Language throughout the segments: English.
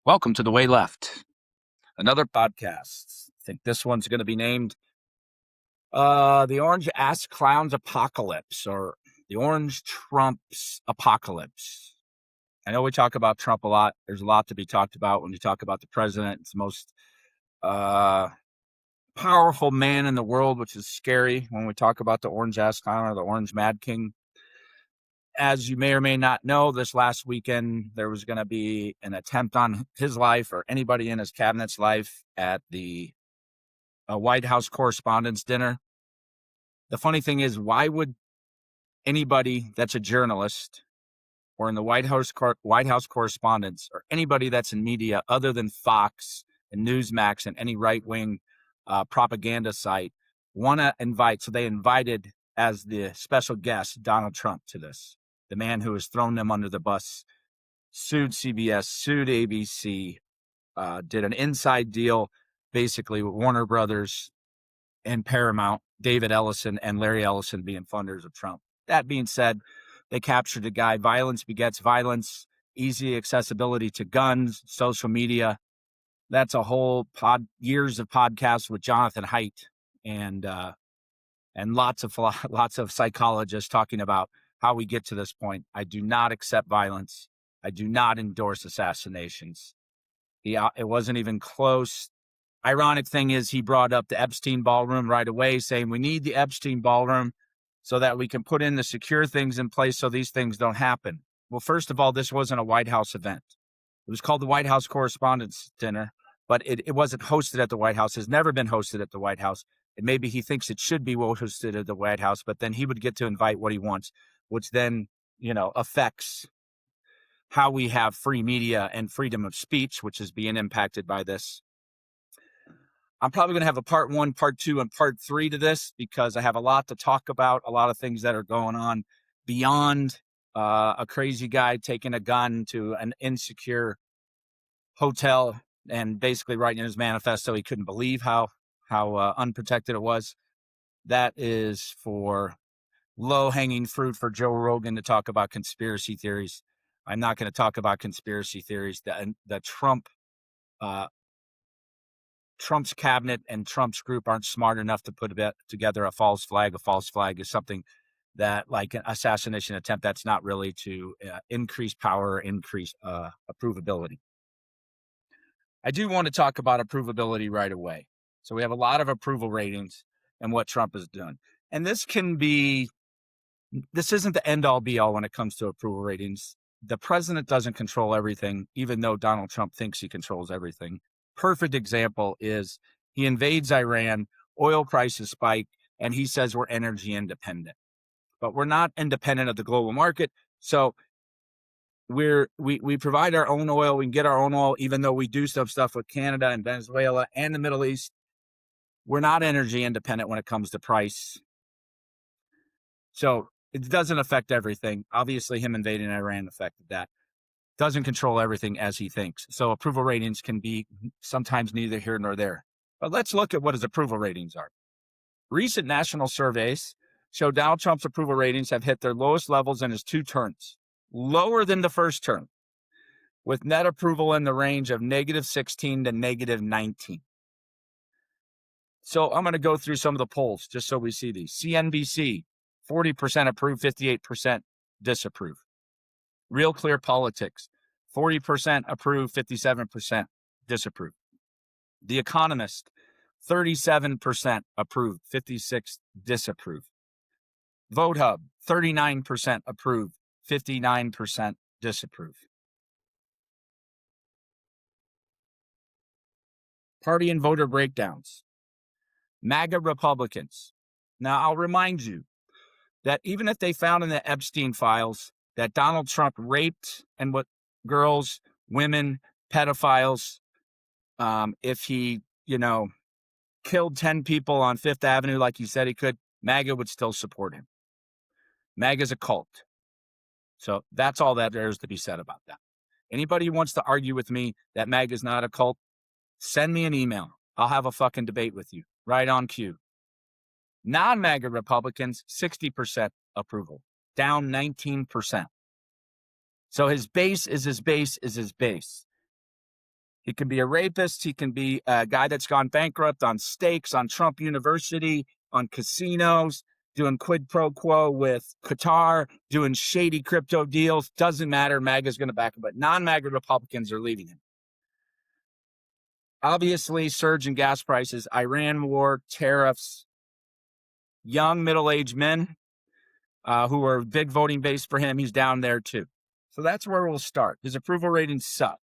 Welcome to The Way Left, another podcast. I think this one's going to be named The Orange Ass Clowns Apocalypse or The Orange Trump's Apocalypse. I know we talk about Trump a lot. There's a lot to be talked about when you talk about the president. It's the most powerful man in the world, which is scary when we talk about the Orange Ass Clown or the Orange Mad King. As you may or may not know, this last weekend, there was going to be an attempt on his life or anybody in his cabinet's life at the White House Correspondents' Dinner. The funny thing is, why would anybody that's a journalist or in the White House Correspondents or anybody that's in media other than Fox and Newsmax and any right-wing propaganda site want to invite? So they invited as the special guest Donald Trump to this. The man who has thrown them under the bus, sued CBS, sued ABC, did an inside deal basically with Warner Brothers and Paramount, David Ellison and Larry Ellison being funders of Trump. That being said, they captured the guy. Violence begets violence, easy accessibility to guns, social media. That's a whole years of podcasts with Jonathan Haidt and lots of psychologists talking about how we get to this point. I do not accept violence. I do not endorse assassinations. It wasn't even close. Ironic thing is he brought up the Epstein ballroom right away, saying we need the Epstein ballroom so that we can put in the secure things in place so these things don't happen. Well, first of all, this wasn't a White House event. It was called the White House Correspondents' Dinner, but it wasn't hosted at the White House. It's never been hosted at the White House. And maybe he thinks it should be hosted at the White House, but then he would get to invite what he wants, which then, affects how we have free media and freedom of speech, which is being impacted by this. I'm probably going to have a part 1, part 2, and part 3 to this because I have a lot to talk about, a lot of things that are going on beyond a crazy guy taking a gun to an insecure hotel and basically writing in his manifesto he couldn't believe how unprotected it was. That is for low-hanging fruit for Joe Rogan to talk about conspiracy theories. I'm not going to talk about conspiracy theories. The Trump's cabinet and Trump's group aren't smart enough to put together a false flag. A false flag is something that, like an assassination attempt, that's not really to increase power or increase approvability. I do want to talk about approvability right away. So we have a lot of approval ratings and what Trump has done. And this isn't the end-all be-all when it comes to approval ratings. The president doesn't control everything, even though Donald Trump thinks he controls everything. Perfect example is he invades Iran, oil prices spike, and he says we're energy independent. But we're not independent of the global market. So we provide our own oil. We can get our own oil, even though we do some stuff with Canada and Venezuela and the Middle East. We're not energy independent when it comes to price. So it doesn't affect everything. Obviously, him invading Iran affected that. Doesn't control everything as he thinks. So approval ratings can be sometimes neither here nor there. But let's look at what his approval ratings are. Recent national surveys show Donald Trump's approval ratings have hit their lowest levels in his 2 terms, lower than the first term, with net approval in the range of -16 to -19. So I'm going to go through some of the polls just so we see these. CNBC, 40% approve, 58% disapprove. Real Clear Politics, 40% approve, 57% disapprove. The Economist, 37% approve, 56% disapprove. Vote Hub, 39% approve, 59% disapprove. Party and voter breakdowns. MAGA Republicans. Now, I'll remind you that even if they found in the Epstein files that Donald Trump raped and what girls, women, pedophiles, if he, killed 10 people on Fifth Avenue like he said he could, MAGA would still support him. MAGA's a cult. So that's all that there is to be said about that. Anybody who wants to argue with me that MAGA is not a cult, send me an email. I'll have a fucking debate with you right on cue. Non-MAGA Republicans, 60% approval, down 19%. So his base is his base is his base. He can be a rapist. He can be a guy that's gone bankrupt on stakes, on Trump University, on casinos, doing quid pro quo with Qatar, doing shady crypto deals. Doesn't matter. MAGA's going to back him, but non-MAGA Republicans are leaving him. Obviously, surge in gas prices, Iran war, tariffs, young middle-aged men who are a big voting base for him. He's down there too. So that's where we'll start. His approval ratings suck.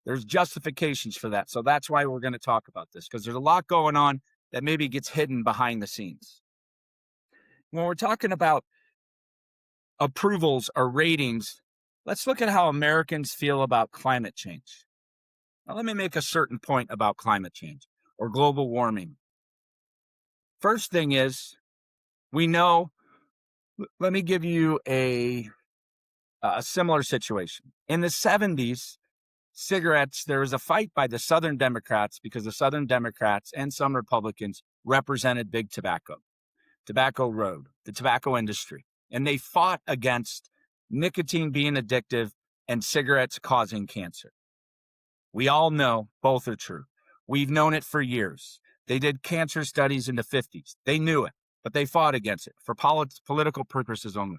There's justifications for that. So that's why we're going to talk about this, because there's a lot going on that maybe gets hidden behind the scenes. When we're talking about approvals or ratings, let's look at how Americans feel about climate change. Now, let me make a certain point about climate change or global warming. First thing is, we know, let me give you a similar situation. In the 70s, cigarettes, there was a fight by the Southern Democrats because the Southern Democrats and some Republicans represented big tobacco, Tobacco Road, the tobacco industry. And they fought against nicotine being addictive and cigarettes causing cancer. We all know both are true. We've known it for years. They did cancer studies in the 50s. They knew it, but they fought against it for political purposes only.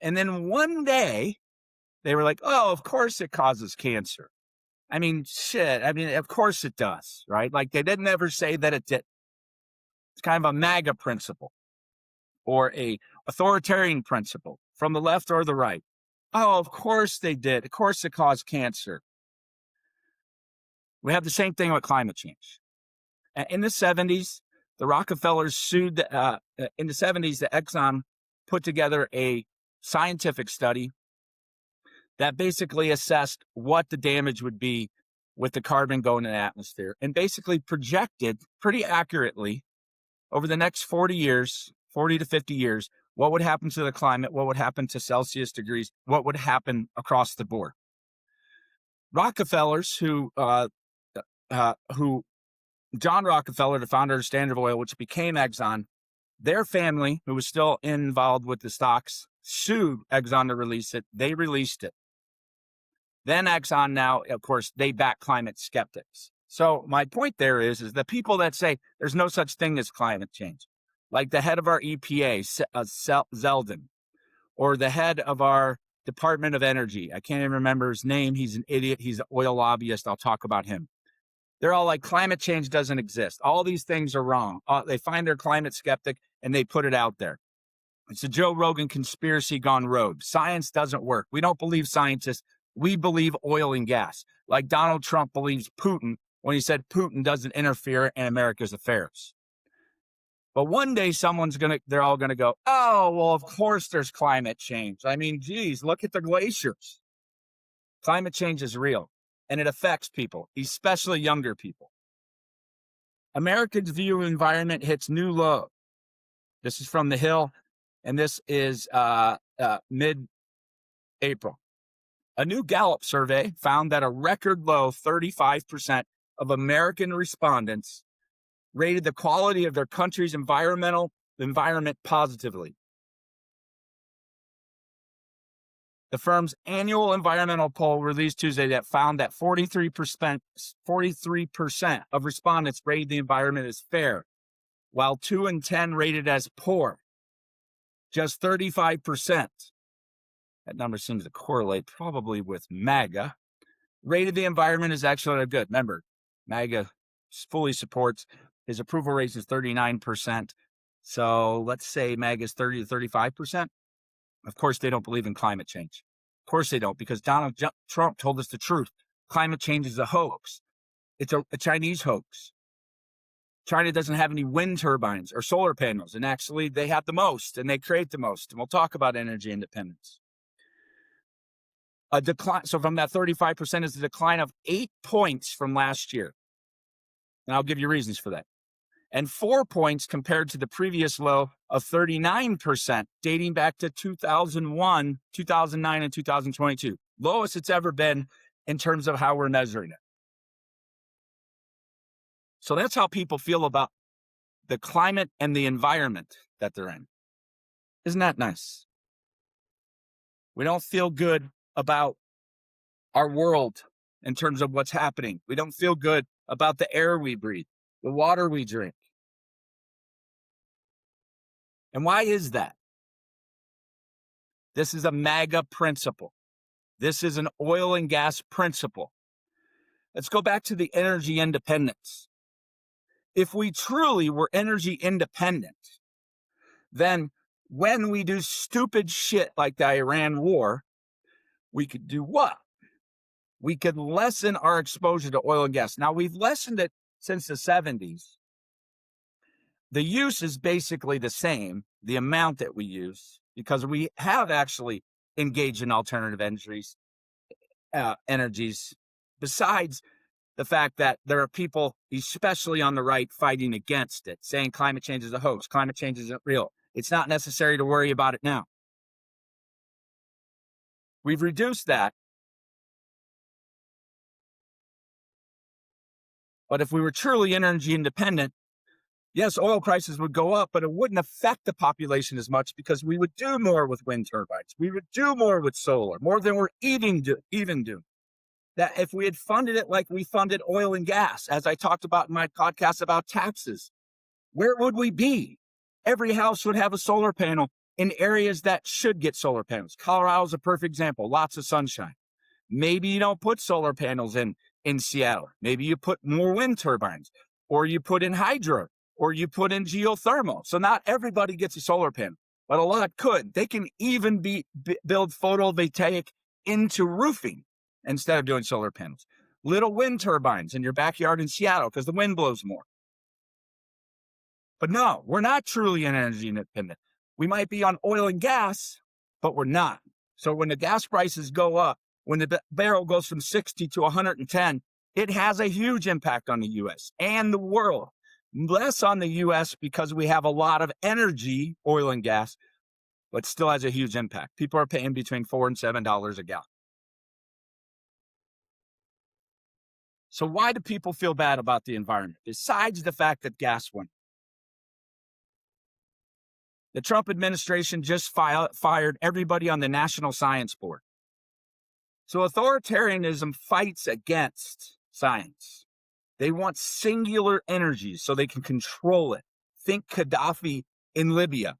And then one day, they were like, oh, of course it causes cancer. I mean, shit. I mean, of course it does, right? Like, they didn't ever say that it did. It's kind of a MAGA principle or a authoritarian principle from the left or the right. Oh, of course they did. Of course it caused cancer. We have the same thing with climate change. In the 70s, the Rockefellers sued, in the 70s, the Exxon put together a scientific study that basically assessed what the damage would be with the carbon going in the atmosphere and basically projected pretty accurately over the next 40 years, 40 to 50 years, what would happen to the climate, what would happen to Celsius degrees, what would happen across the board. Rockefellers, who John Rockefeller, the founder of Standard Oil, which became Exxon, their family, who was still involved with the stocks, sued Exxon to release it. They released it. Then Exxon now, of course, they back climate skeptics. So my point there is the people that say there's no such thing as climate change, like the head of our EPA, Zeldin, or the head of our Department of Energy. I can't even remember his name. He's an idiot. He's an oil lobbyist. I'll talk about him. They're all like, climate change doesn't exist. All these things are wrong. They find their climate skeptic and they put it out there. It's a Joe Rogan conspiracy gone rogue. Science doesn't work. We don't believe scientists. We believe oil and gas. Like Donald Trump believes Putin when he said Putin doesn't interfere in America's affairs. But one day they're all going to go, oh, well, of course there's climate change. I mean, geez, look at the glaciers. Climate change is real. And it affects people, especially younger people. Americans' view of environment hits new low. This is from The Hill, and this is mid-April. A new Gallup survey found that a record low 35% of American respondents rated the quality of their country's environment positively. The firm's annual environmental poll released Tuesday that found that 43% of respondents rated the environment as fair, while 2 in 10 rated as poor. Just 35%. That number seems to correlate probably with MAGA. Rated the environment as excellent or good. Remember, MAGA fully supports. His approval rate is 39%. So let's say MAGA is 30 to 35%. Of course, they don't believe in climate change. Of course they don't, because Donald Trump told us the truth. Climate change is a hoax. It's a Chinese hoax. China doesn't have any wind turbines or solar panels, and actually they have the most, and they create the most. And we'll talk about energy independence. A decline. So from that 35% is a decline of 8 points from last year. And I'll give you reasons for that. And 4 points compared to the previous low of 39%, dating back to 2001, 2009, and 2022. Lowest it's ever been in terms of how we're measuring it. So that's how people feel about the climate and the environment that they're in. Isn't that nice? We don't feel good about our world in terms of what's happening. We don't feel good about the air we breathe, the water we drink. And why is that? This is a MAGA principle. This is an oil and gas principle. Let's go back to the energy independence. If we truly were energy independent, then when we do stupid shit like the Iran war, we could do what? We could lessen our exposure to oil and gas. Now, we've lessened it since the 70s. The use is basically the same, the amount that we use, because we have actually engaged in alternative energies, besides the fact that there are people, especially on the right, fighting against it, saying climate change is a hoax, climate change isn't real. It's not necessary to worry about it now. We've reduced that. But if we were truly energy independent, yes, oil prices would go up, but it wouldn't affect the population as much because we would do more with wind turbines. We would do more with solar, more than we're even doing. That if we had funded it like we funded oil and gas, as I talked about in my podcast about taxes, where would we be? Every house would have a solar panel in areas that should get solar panels. Colorado's a perfect example, lots of sunshine. Maybe you don't put solar panels in Seattle. Maybe you put more wind turbines, or you put in hydro, or you put in geothermal. So not everybody gets a solar panel, but a lot could. They can even build photovoltaic into roofing instead of doing solar panels. Little wind turbines in your backyard in Seattle because the wind blows more. But no, we're not truly energy independent. We might be on oil and gas, but we're not. So when the gas prices go up, when the barrel goes from 60 to 110, it has a huge impact on the U.S. and the world. Less on the U.S. because we have a lot of energy, oil and gas, but still has a huge impact. People are paying between $4 and $7 a gallon. So why do people feel bad about the environment, besides the fact that gas went? The Trump administration just fired everybody on the National Science Board. So authoritarianism fights against science. They want singular energy so they can control it. Think Gaddafi in Libya,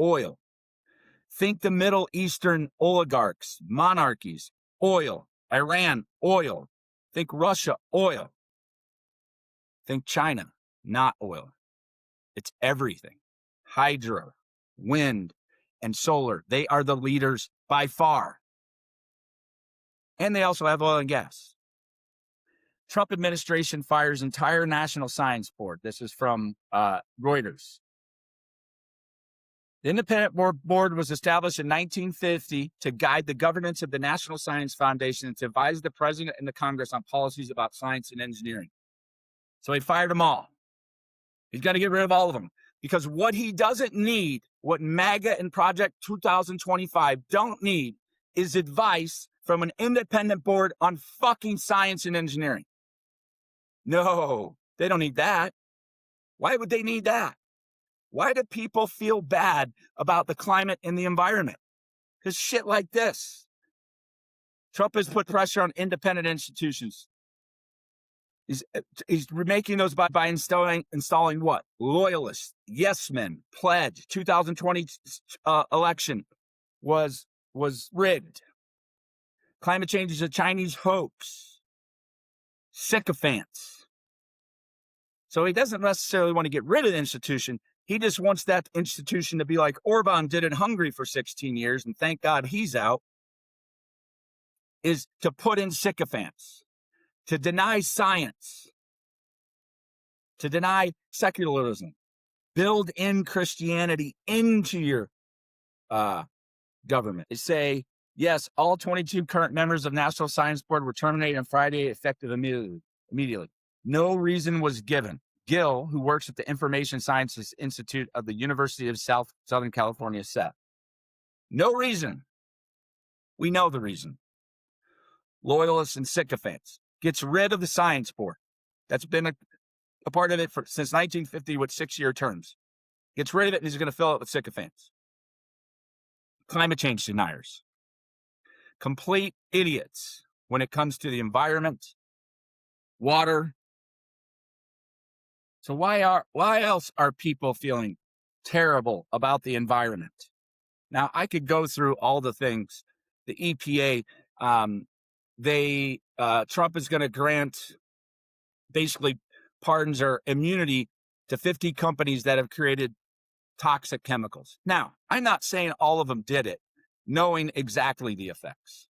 oil. Think the Middle Eastern oligarchs, monarchies, oil. Iran, oil. Think Russia, oil. Think China, not oil. It's everything. Hydro, wind, and solar. They are the leaders by far. And they also have oil and gas. Trump administration fires entire National Science Board. This is from Reuters. The independent board was established in 1950 to guide the governance of the National Science Foundation and to advise the president and the Congress on policies about science and engineering. So he fired them all. He's got to get rid of all of them because what he doesn't need, what MAGA and Project 2025 don't need, is advice from an independent board on fucking science and engineering. No, they don't need that. Why would they need that? Why do people feel bad about the climate and the environment? Because shit like this. Trump has put pressure on independent institutions. He's making those by installing what? Loyalists, yes men, pledge. 2020 election was rigged. Climate change is a Chinese hoax. Sycophants. So he doesn't necessarily want to get rid of the institution. He just wants that institution to be like Orban did in Hungary for 16 years, and thank God he's out, is to put in sycophants, to deny science, to deny secularism, build in Christianity into your government. They say, yes, all 22 current members of National Science Board were terminated on Friday, effective immediately. No reason was given. Gill, who works at the Information Sciences Institute of the University of Southern California, said, no reason. We know the reason. Loyalists and sycophants. Gets rid of the Science Board. That's been a part of it since 1950 with 6-year terms. Gets rid of it and he's going to fill it with sycophants. Climate change deniers. Complete idiots. when it comes to the environment, water. So why else are people feeling terrible about the environment? Now, I could go through all the things. The EPA, Trump is going to grant basically pardons or immunity to 50 companies that have created toxic chemicals. Now, I'm not saying all of them did it, knowing exactly the effects.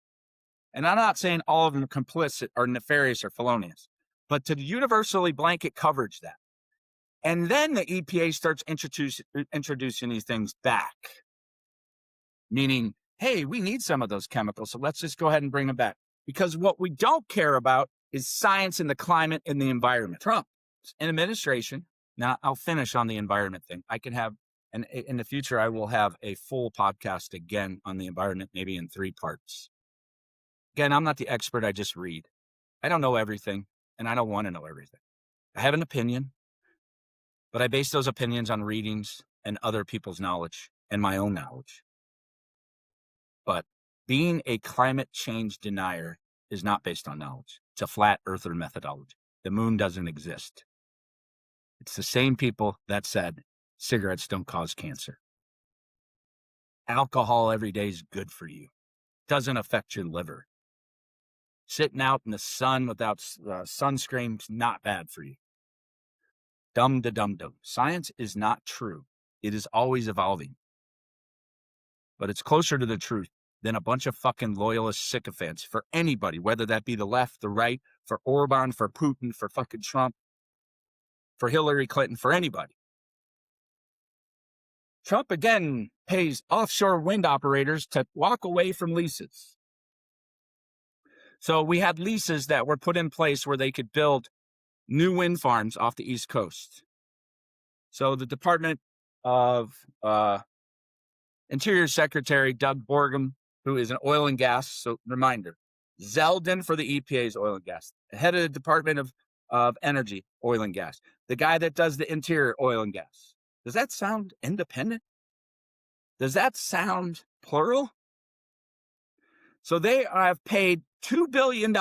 And I'm not saying all of them are complicit or nefarious or felonious, but to universally blanket coverage that. And then the EPA starts introducing these things back, meaning, hey, we need some of those chemicals, so let's just go ahead and bring them back. Because what we don't care about is science and the climate and the environment. Trump's administration, now I'll finish on the environment thing. I can have, and in the future, I will have a full podcast again on the environment, maybe in 3 parts. Again, I'm not the expert, I just read. I don't know everything, and I don't want to know everything. I have an opinion, but I base those opinions on readings and other people's knowledge and my own knowledge. But being a climate change denier is not based on knowledge. It's a flat earther methodology. The moon doesn't exist. It's the same people that said cigarettes don't cause cancer. Alcohol every day is good for you. Doesn't affect your liver. Sitting out in the sun without sunscreen is not bad for you. Dum-da-dum-dum. Science is not true. It is always evolving. But it's closer to the truth than a bunch of fucking loyalist sycophants for anybody, whether that be the left, the right, for Orban, for Putin, for fucking Trump, for Hillary Clinton, for anybody. Trump, again, pays offshore wind operators to walk away from leases. So we had leases that were put in place where they could build new wind farms off the East Coast. So the Department of Interior Secretary Doug Burgum, who is an oil and gas, so reminder, Zeldin for the EPA's oil and gas, the head of the Department of Energy, oil and gas, the guy that does the interior oil and gas. Does that sound independent? Does that sound plural? So they have paid $2 billion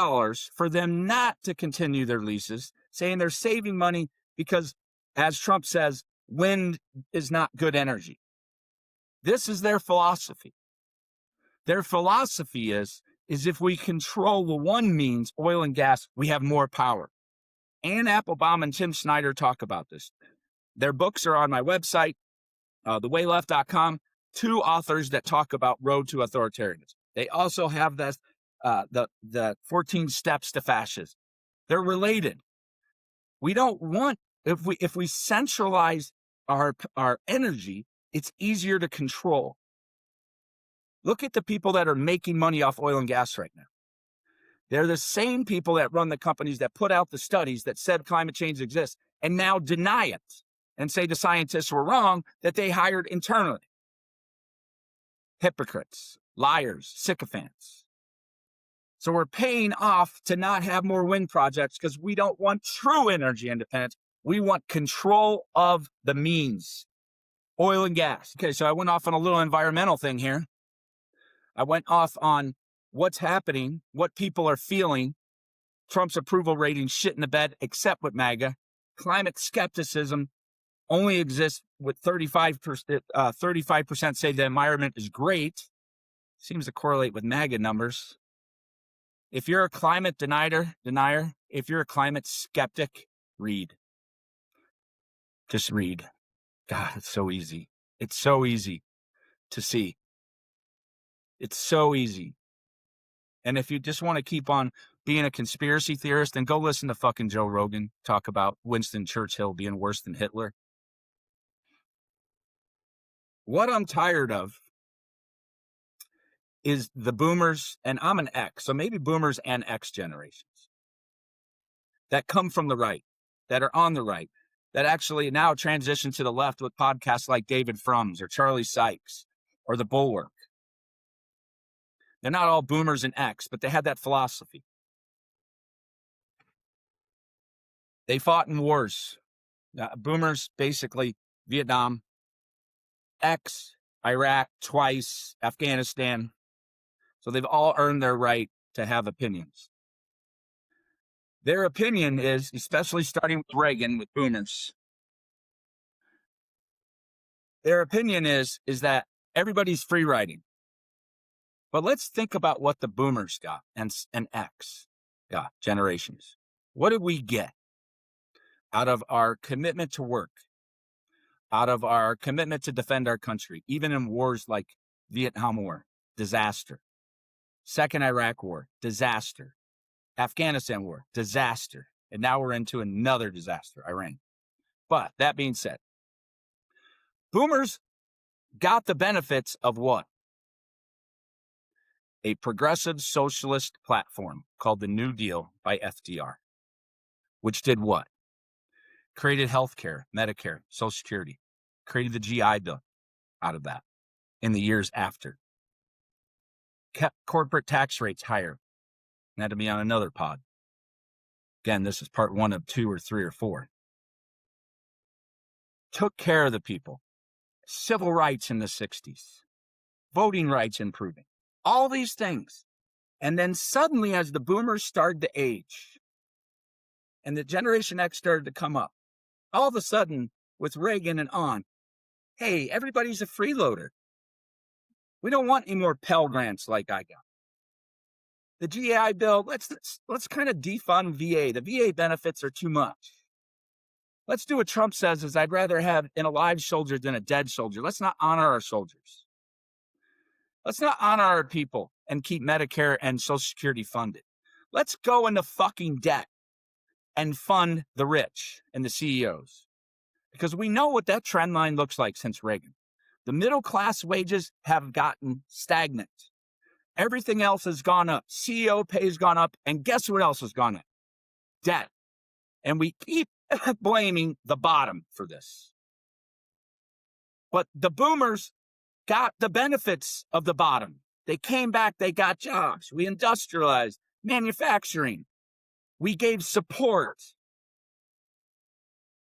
for them not to continue their leases, saying they're saving money because, as Trump says, wind is not good energy. This is their philosophy. Their philosophy is if we control the one means, oil and gas, we have more power. Ann Applebaum and Tim Snyder talk about this. Their books are on my website, thewayleft.com. 2 authors that talk about Road to Authoritarianism. They also have the 14 steps to fascism. They're related. We don't want, if we centralize our energy, it's easier to control. Look at the people that are making money off oil and gas right now. They're the same people that run the companies that put out the studies that said climate change exists and now deny it and say the scientists were wrong that they hired internally. Hypocrites, liars, sycophants. So we're paying off to not have more wind projects because we don't want true energy independence. We want control of the means. Oil and gas. Okay, so I went off on a little environmental thing here. I went off on what's happening, what people are feeling. Trump's approval rating shit in the bed, except with MAGA. Climate skepticism only exists with 35% say the environment is great. Seems to correlate with MAGA numbers. If you're a climate denier, if you're a climate skeptic, read. Just read. God, it's so easy. It's so easy to see. It's so easy. And if you just want to keep on being a conspiracy theorist, then go listen to fucking Joe Rogan talk about Winston Churchill being worse than Hitler. What I'm tired of is the boomers, and I'm an X, so maybe boomers and X generations that come from the right, that are on the right, that actually now transition to the left with podcasts like David Frum's or Charlie Sykes or The Bulwark. They're not all boomers and X, but they had that philosophy. They fought in wars. Boomers, basically, Vietnam, X, Iraq, twice, Afghanistan. So they've all earned their right to have opinions. Their opinion is, especially starting with Reagan, with boomers, their opinion is that everybody's free riding. But let's think about what the boomers got and X got, generations. What did we get out of our commitment to work, out of our commitment to defend our country, even in wars like Vietnam War, disaster. Second Iraq War, disaster. Afghanistan War, disaster. And now we're into another disaster, Iran. But that being said, boomers got the benefits of what? A progressive socialist platform called the New Deal by FDR, which did what? Created healthcare, Medicare, Social Security, created the GI Bill out of that in the years after. Kept corporate tax rates higher. And that'll be on another pod. Again, this is part 1 of 2 or 3 or 4. Took care of the people. Civil rights in the 60s. Voting rights improving. All these things. And then suddenly, as the boomers started to age and the Generation X started to come up, all of a sudden, with Reagan and on, hey, everybody's a freeloader. We don't want any more Pell Grants like I got. The GI Bill, let's kind of defund VA. The VA benefits are too much. Let's do what Trump says is I'd rather have an alive soldier than a dead soldier. Let's not honor our soldiers. Let's not honor our people and keep Medicare and Social Security funded. Let's go into fucking debt and fund the rich and the CEOs. Because we know what that trend line looks like since Reagan. The middle class wages have gotten stagnant. Everything else has gone up. CEO pay has gone up. And guess what else has gone up? Debt. And we keep blaming the bottom for this. But the boomers got the benefits of the bottom. They came back, they got jobs. We industrialized manufacturing. We gave support.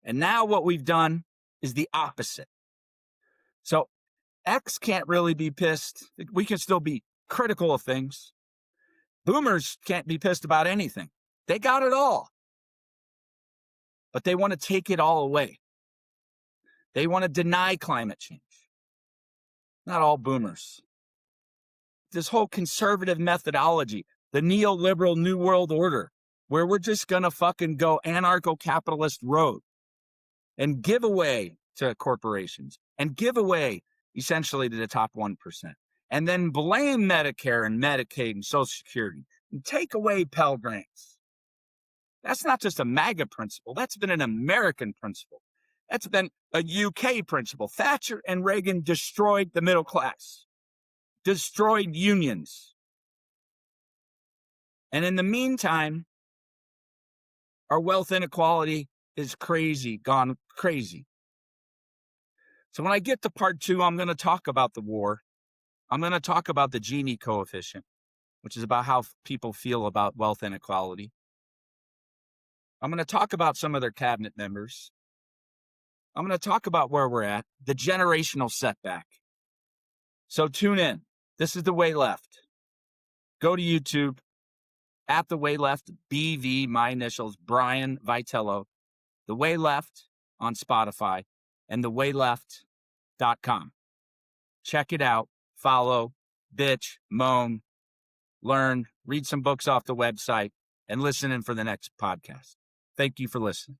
And now what we've done is the opposite. So X can't really be pissed. We can still be critical of things. Boomers can't be pissed about anything. They got it all. But they want to take it all away. They want to deny climate change. Not all boomers. This whole conservative methodology, the neoliberal New World Order, where we're just going to fucking go anarcho-capitalist road and give away to corporations and give away essentially to the top 1%. And then blame Medicare and Medicaid and Social Security and take away Pell Grants. That's not just a MAGA principle. That's been an American principle. That's been a UK principle. Thatcher and Reagan destroyed the middle class, destroyed unions. And in the meantime, our wealth inequality is crazy, gone crazy. So when I get to part 2, I'm going to talk about the war. I'm going to talk about the Gini coefficient, which is about how people feel about wealth inequality. I'm going to talk about some of their cabinet members. I'm going to talk about where we're at, the generational setback. So tune in. This is The Way Left. Go to YouTube, at The Way Left, BV, my initials, Brian Vitello. The Way Left on Spotify and thewayleft.com. Check it out. Follow, bitch, moan, learn, read some books off the website, and listen in for the next podcast. Thank you for listening.